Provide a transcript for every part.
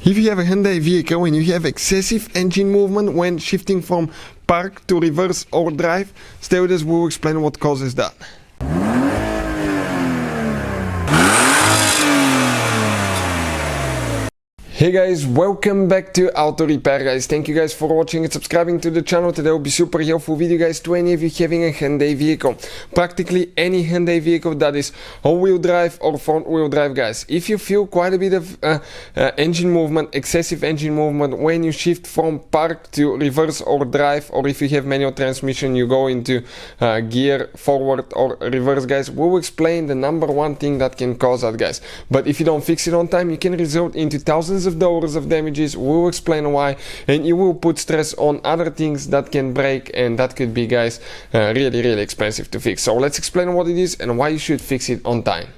If you have a Hyundai vehicle and you have excessive engine movement when shifting from park to reverse or drive, stay with us, we'll explain what causes that. Hey guys, welcome back to Auto Repair guys. Thank you guys for watching and subscribing to the channel. Today will be super helpful video guys to any of you having a Hyundai vehicle. Practically any Hyundai vehicle that is all-wheel drive or front-wheel drive guys. If you feel quite a bit of engine movement, excessive engine movement when you shift from park to reverse or drive, or if you have manual transmission you go into gear forward or reverse guys, we'll explain the number one thing that can cause that guys. But if you don't fix it on time, you can result into thousands of dollars of damages. We'll explain why, and you will put stress on other things that can break, and that could be guys really expensive to fix. So let's explain what it is and why you should fix it on time.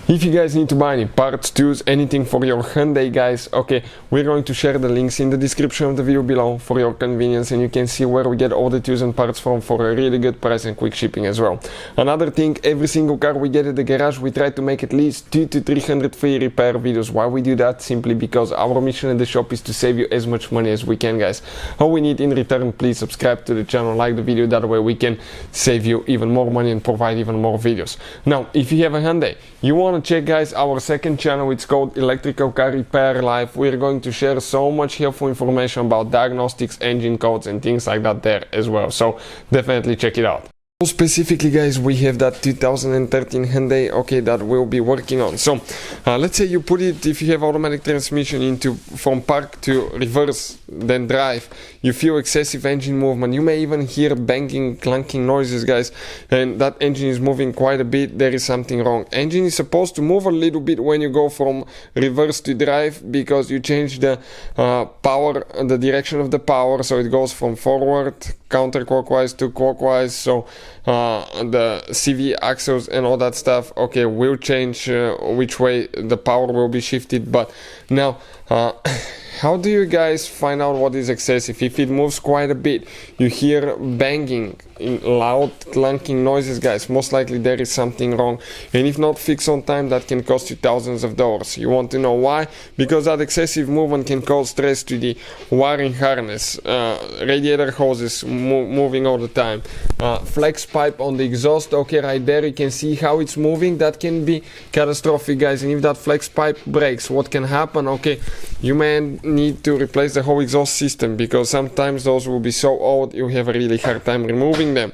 If you guys need to buy any parts, tools, anything for your Hyundai guys, okay, we're going to share the links in the description of the video below for your convenience, and you can see where we get all the tools and parts from for a really good price and quick shipping as well. Another thing, every single car we get at the garage, we try to make at least 200 to 300 free repair videos. Why we do that? Simply because our mission at the shop is to save you as much money as we can guys. All we need in return, please subscribe to the channel, like the video, that way we can save you even more money and provide even more videos. Now, if you have a Hyundai, you want to check guys our second channel. It's called Electrical Car Repair Live. We're going to share so much helpful information about diagnostics, engine codes and things like that there as well, so definitely check it out. Specifically guys, we have that 2013 Hyundai, okay, that we'll be working on. So let's say you put it, if you have automatic transmission, into from park to reverse then drive, you feel excessive engine movement, you may even hear banging, clunking noises guys, and that engine is moving quite a bit. There is something wrong. Engine is supposed to move a little bit when you go from reverse to drive, because you change the power, the direction of the power, so it goes from forward counterclockwise to clockwise, so the CV axles and all that stuff, okay, will change which way the power will be shifted. But now how do you guys find out what is excessive? If it moves quite a bit, you hear banging, loud clunking noises guys, most likely there is something wrong, and if not fixed on time, that can cost you thousands of dollars. You want to know why? Because that excessive movement can cause stress to the wiring harness, radiator hoses moving all the time, flex pipe on the exhaust, okay, right there you can see how it's moving. That can be catastrophic guys, and if that flex pipe breaks, what can happen? Okay, you may need to replace the whole exhaust system, because sometimes those will be so old you have a really hard time removing them.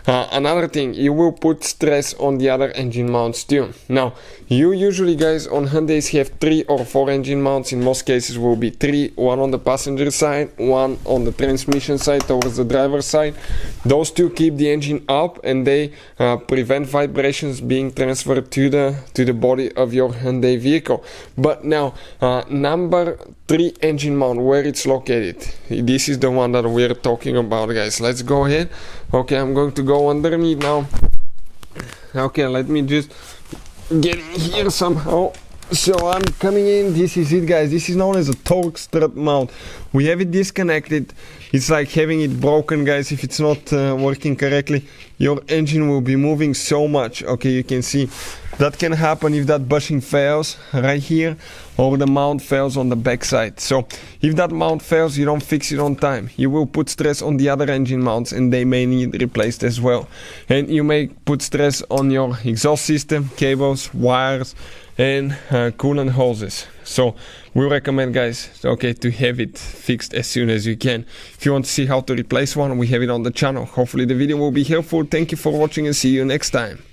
Another thing, you will put stress on the other engine mounts too. Now, you usually guys on Hyundais have 3 or 4 engine mounts. In most cases will be 3, one on the passenger side, one on the transmission side towards the driver's side. Those two keep the engine up, and they prevent vibrations being transferred to the body of your Hyundai vehicle. But now, number 3 engine mount, where it's located, this is the one that we're talking about guys. Let's go ahead. Okay, I'm going to go underneath now. Okay, let me just get in here somehow. So I'm coming in. This is it guys, this is known as a torque strut mount. We have it disconnected. It's like having it broken guys. If it's not working correctly, your engine will be moving so much. Okay, you can see that can happen if that bushing fails right here, or the mount fails on the back side. So if that mount fails, you don't fix it on time, you will put stress on the other engine mounts, and they may need replaced as well. And you may put stress on your exhaust system, cables, wires, and coolant hoses. So we recommend guys, okay, to have it fixed as soon as you can. If you want to see how to replace one, we have it on the channel. Hopefully the video will be helpful. Thank you for watching, and see you next time.